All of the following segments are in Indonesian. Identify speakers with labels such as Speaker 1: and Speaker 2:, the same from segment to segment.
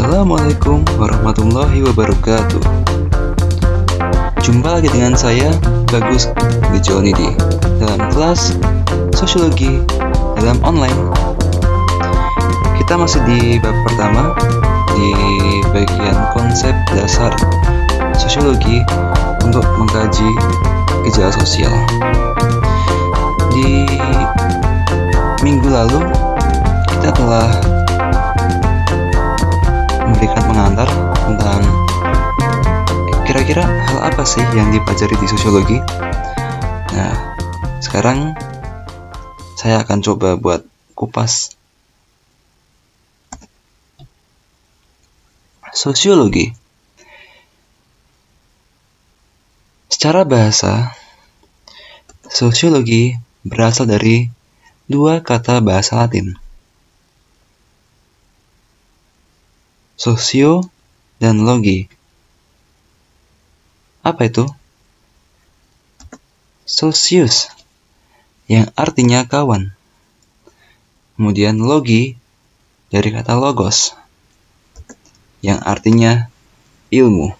Speaker 1: Assalamualaikum warahmatullahi wabarakatuh. Jumpa lagi dengan saya, Bagus Gejonidi, dalam kelas Sosiologi dalam online. Kita masih di bab pertama, di bagian konsep dasar sosiologi untuk mengkaji gejala sosial. Di minggu lalu, kita telah memberikan pengantar tentang kira-kira hal apa sih yang dipelajari di sosiologi. Nah, sekarang saya akan coba buat kupas sosiologi. Secara bahasa, sosiologi berasal dari dua kata bahasa Latin, sosio dan logi. Apa itu? Socius, yang artinya kawan. Kemudian logi dari kata logos, yang artinya ilmu.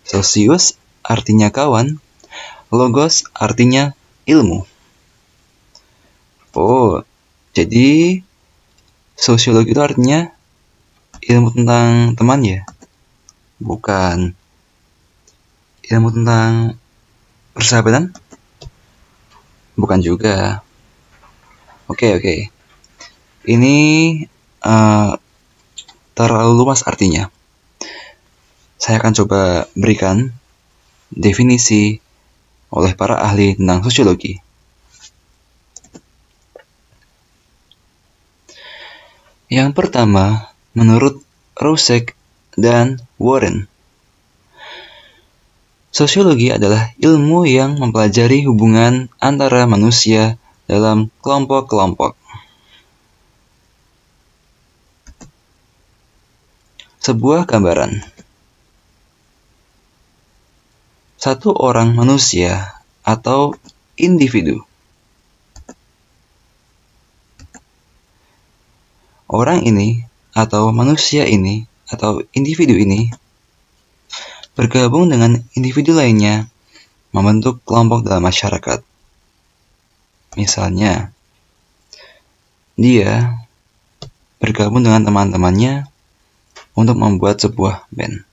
Speaker 1: Socius artinya kawan, logos artinya ilmu. Oh, jadi sosiologi itu artinya ilmu tentang teman ya? Bukan. Ilmu tentang persahabatan? Bukan juga. Oke. Ini terlalu luas artinya. Saya akan coba berikan definisi oleh para ahli tentang sosiologi. Yang pertama, menurut Roussek dan Warren, sosiologi adalah ilmu yang mempelajari hubungan antara manusia dalam kelompok-kelompok. Sebuah gambaran. Satu orang manusia atau individu. Orang ini atau manusia ini atau individu ini bergabung dengan individu lainnya membentuk kelompok dalam masyarakat. Misalnya, dia bergabung dengan teman-temannya untuk membuat sebuah band.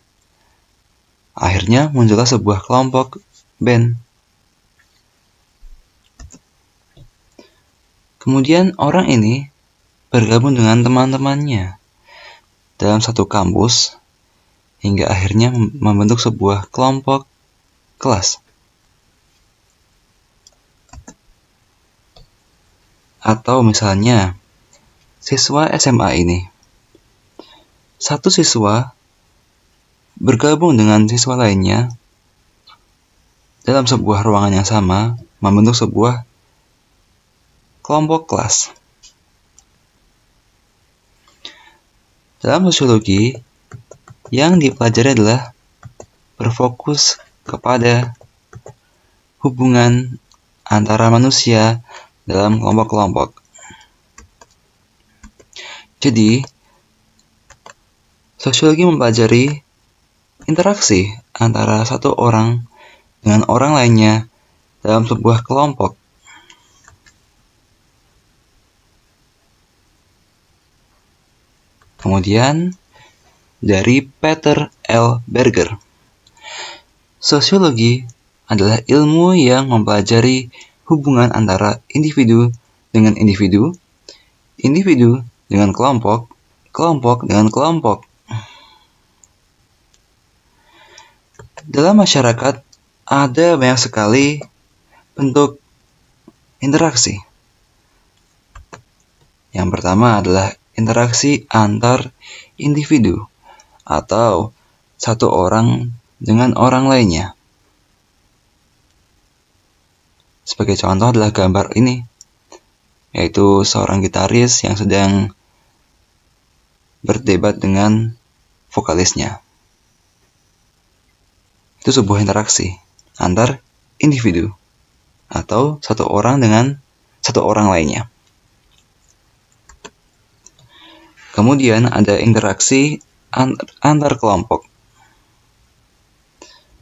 Speaker 1: Akhirnya muncullah sebuah kelompok band. Kemudian orang ini bergabung dengan teman-temannya dalam satu kampus hingga akhirnya membentuk sebuah kelompok kelas. Atau misalnya, siswa SMA ini. Satu siswa bergabung dengan siswa lainnya dalam sebuah ruangan yang sama, membentuk sebuah kelompok kelas. Dalam sosiologi, yang dipelajari adalah berfokus kepada hubungan antara manusia dalam kelompok-kelompok. Jadi, sosiologi mempelajari interaksi antara satu orang dengan orang lainnya dalam sebuah kelompok. Kemudian, dari Peter L. Berger, sosiologi adalah ilmu yang mempelajari hubungan antara individu dengan individu, individu dengan kelompok, kelompok dengan kelompok. Dalam masyarakat ada banyak sekali bentuk interaksi. Yang pertama adalah interaksi antar individu atau satu orang dengan orang lainnya. Sebagai contoh adalah gambar ini, yaitu seorang gitaris yang sedang berdebat dengan vokalisnya. Itu sebuah interaksi antar individu atau satu orang dengan satu orang lainnya. Kemudian ada interaksi antar kelompok.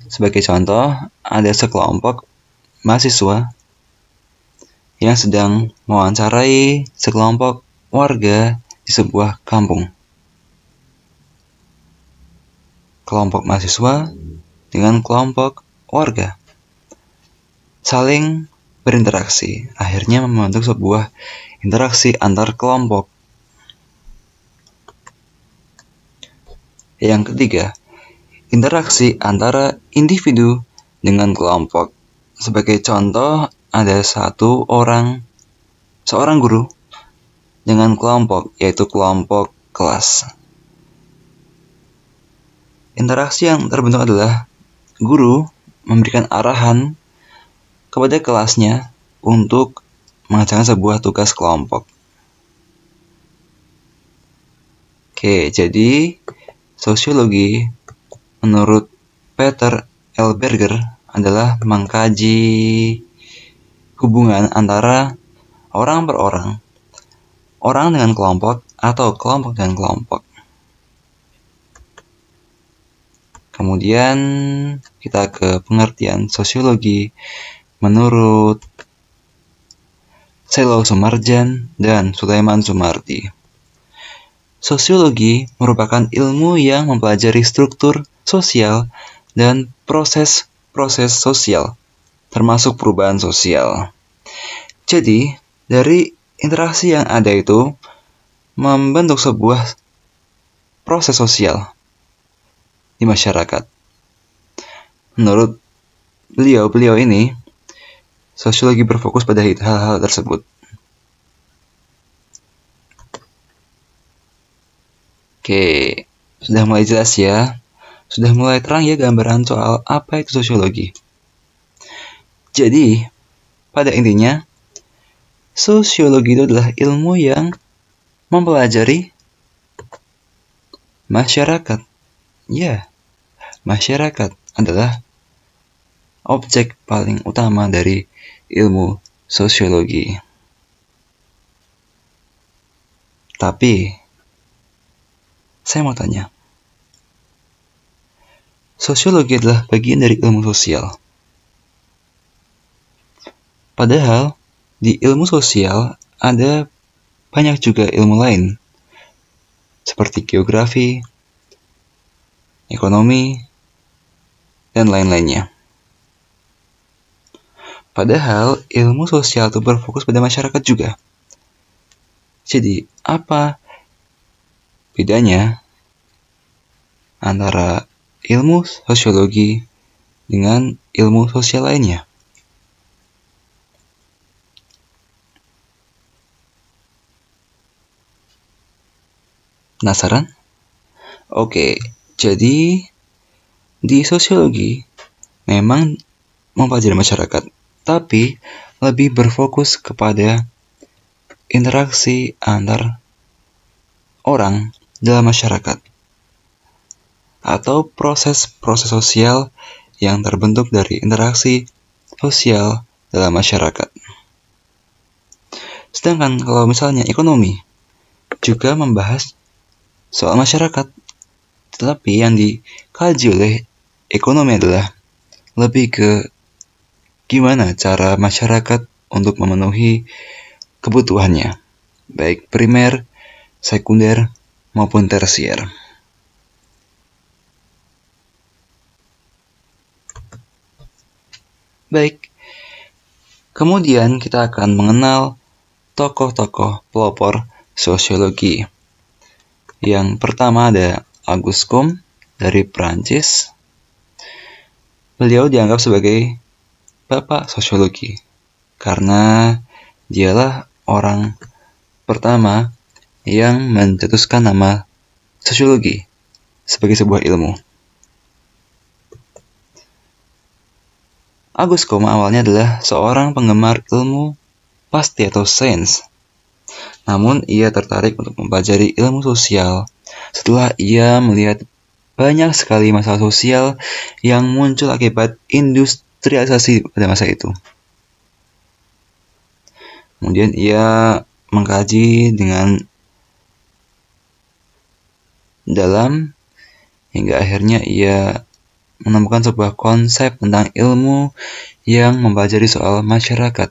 Speaker 1: Sebagai contoh, ada sekelompok mahasiswa yang sedang mewawancarai sekelompok warga di sebuah kampung. Kelompok mahasiswa dengan kelompok warga saling berinteraksi, akhirnya membentuk sebuah interaksi antar kelompok. Yang ketiga, interaksi antara individu dengan kelompok. Sebagai contoh, ada seorang guru dengan kelompok, yaitu kelompok kelas. Interaksi yang terbentuk adalah guru memberikan arahan kepada kelasnya untuk mengerjakan sebuah tugas kelompok. Oke, jadi sosiologi menurut Peter L. Berger adalah mengkaji hubungan antara orang per orang, orang dengan kelompok, atau kelompok dengan kelompok. Kemudian kita ke pengertian sosiologi menurut Selo Sumarjan dan Sulaiman Sumardi. Sosiologi merupakan ilmu yang mempelajari struktur sosial dan proses-proses sosial, termasuk perubahan sosial. Jadi, dari interaksi yang ada itu membentuk sebuah proses sosial di masyarakat. Menurut beliau ini, sosiologi berfokus pada hal-hal tersebut. Oke, sudah mulai jelas ya? Sudah mulai terang ya gambaran soal apa itu sosiologi? Jadi, pada intinya, sosiologi itu adalah ilmu yang mempelajari masyarakat. Ya, masyarakat adalah objek paling utama dari ilmu sosiologi. Tapi, saya mau tanya, sosiologi adalah bagian dari ilmu sosial. Padahal, di ilmu sosial ada banyak juga ilmu lain, seperti geografi, ekonomi, dan lain-lainnya. Padahal ilmu sosial itu berfokus pada masyarakat juga. Jadi, apa bedanya antara ilmu sosiologi dengan ilmu sosial lainnya? Penasaran? Oke, jadi di sosiologi memang mempelajari masyarakat, tapi lebih berfokus kepada interaksi antar orang dalam masyarakat atau proses-proses sosial yang terbentuk dari interaksi sosial dalam masyarakat. Sedangkan kalau misalnya ekonomi juga membahas soal masyarakat, tetapi yang dikaji oleh ekonomi adalah lebih ke gimana cara masyarakat untuk memenuhi kebutuhannya, baik primer, sekunder, maupun tersier. Baik, kemudian kita akan mengenal tokoh-tokoh pelopor sosiologi. Yang pertama ada Auguste Comte dari Prancis. Beliau dianggap sebagai bapak sosiologi karena dialah orang pertama yang mencetuskan nama sosiologi sebagai sebuah ilmu. Auguste Comte awalnya adalah seorang penggemar ilmu pasti atau sains. Namun ia tertarik untuk mempelajari ilmu sosial setelah ia melihat banyak sekali masalah sosial yang muncul akibat industrialisasi pada masa itu. Kemudian ia mengkaji dengan dalam hingga akhirnya ia menemukan sebuah konsep tentang ilmu yang mempelajari soal masyarakat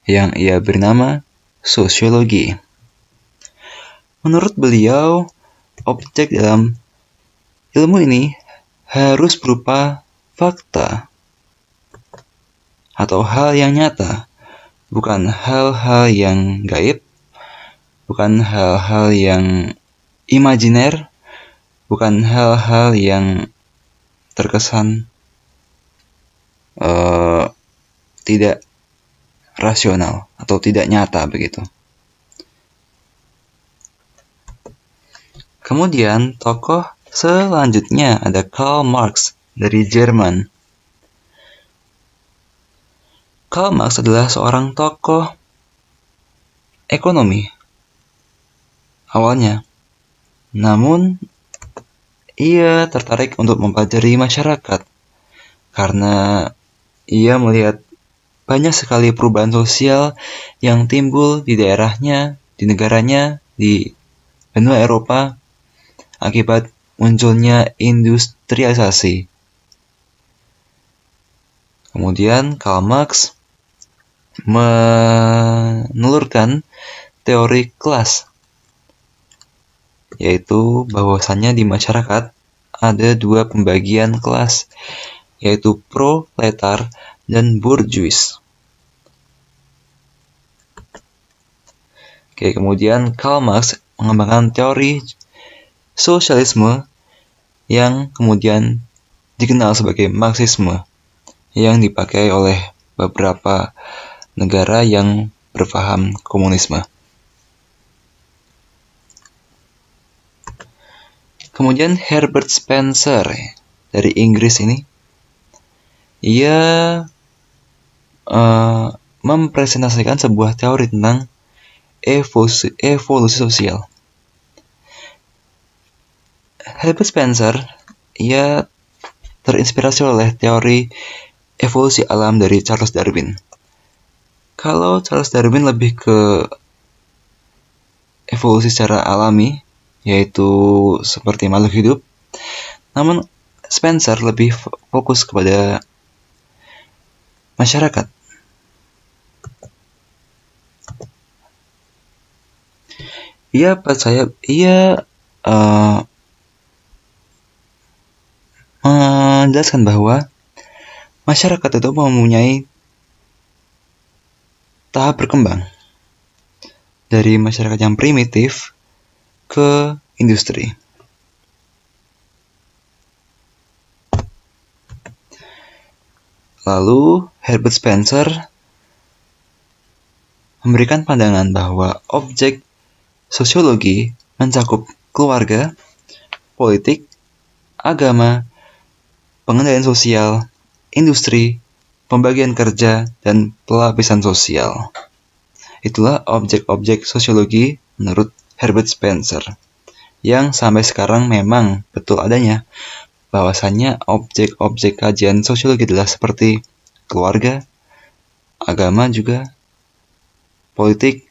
Speaker 1: yang ia beri nama sosiologi. Menurut beliau, objek dalam ilmu ini harus berupa fakta atau hal yang nyata, bukan hal-hal yang gaib, bukan hal-hal yang imajiner, bukan hal-hal yang terkesan tidak rasional atau tidak nyata begitu. Kemudian tokoh selanjutnya ada Karl Marx dari Jerman. Karl Marx adalah seorang tokoh ekonomi awalnya. Namun ia tertarik untuk mempelajari masyarakat karena ia melihat banyak sekali perubahan sosial yang timbul di daerahnya, di negaranya, di benua Eropa akibat munculnya industrialisasi. Kemudian Karl Marx menelurkan teori kelas, yaitu bahwasannya di masyarakat ada dua pembagian kelas, yaitu proletar dan bourgeois. Kemudian Karl Marx mengembangkan teori sosialisme yang kemudian dikenal sebagai Marxisme yang dipakai oleh beberapa negara yang berpaham komunisme. Kemudian Herbert Spencer dari Inggris ini, ia mempresentasikan sebuah teori tentang evolusi sosial. Herbert Spencer, ia terinspirasi oleh teori evolusi alam dari Charles Darwin. Kalau Charles Darwin lebih ke evolusi secara alami, yaitu seperti makhluk hidup, namun Spencer lebih fokus kepada masyarakat. Ia menjelaskan bahwa masyarakat itu mempunyai tahap berkembang dari masyarakat yang primitif ke industri. Lalu Herbert Spencer memberikan pandangan bahwa objek sosiologi mencakup keluarga, politik, agama, pengendalian sosial, industri, pembagian kerja, dan pelapisan sosial. Itulah objek-objek sosiologi menurut Herbert Spencer, yang sampai sekarang memang betul adanya, bahwasannya objek-objek kajian sosiologi adalah seperti keluarga, agama juga, politik,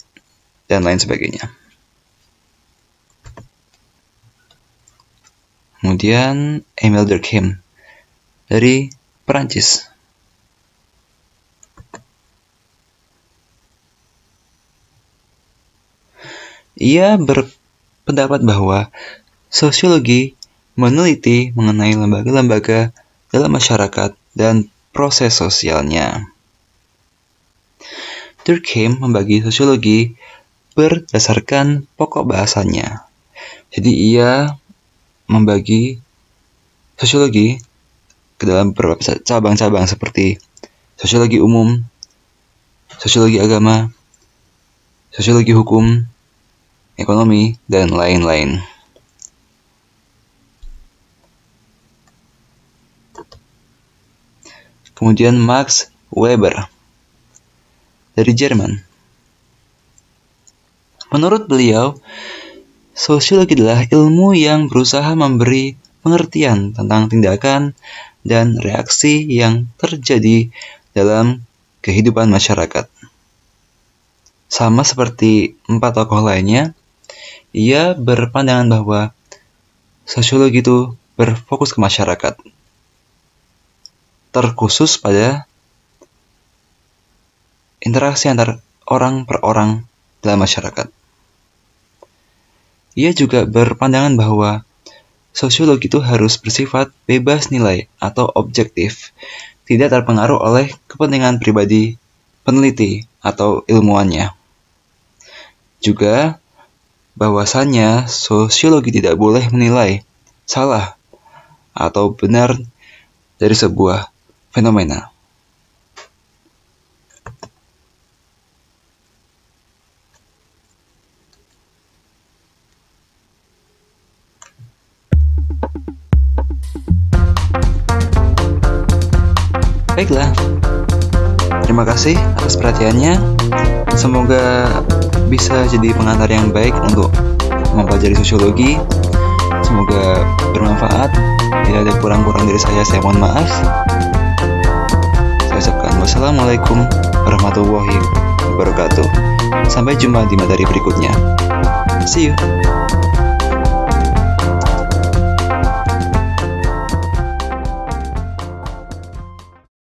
Speaker 1: dan lain sebagainya. Kemudian Emile Durkheim dari Perancis. Ia berpendapat bahwa sosiologi meneliti mengenai lembaga-lembaga dalam masyarakat dan proses sosialnya. Durkheim membagi sosiologi berdasarkan pokok bahasanya. Jadi ia membagi sosiologi ke dalam beberapa cabang-cabang seperti sosiologi umum, sosiologi agama, sosiologi hukum, ekonomi, dan lain-lain. Kemudian Max Weber dari Jerman. Menurut beliau, sosiologi adalah ilmu yang berusaha memberi pengertian tentang tindakan dan reaksi yang terjadi dalam kehidupan masyarakat. Sama seperti 4 tokoh lainnya, Ia berpandangan bahwa sosiologi itu berfokus ke masyarakat, terkhusus pada interaksi antar orang per orang dalam masyarakat. Ia juga berpandangan bahwa sosiologi itu harus bersifat bebas nilai atau objektif, tidak terpengaruh oleh kepentingan pribadi peneliti atau ilmuwannya. Juga bahwasannya sosiologi tidak boleh menilai salah atau benar dari sebuah fenomena. Baiklah, terima kasih atas perhatiannya. Semoga bisa jadi pengantar yang baik untuk mempelajari sosiologi. Semoga bermanfaat. Bila ada kurang-kurang dari saya mohon maaf. Saya ucapkan wassalamualaikum warahmatullahi wabarakatuh. Sampai jumpa di materi berikutnya. See you.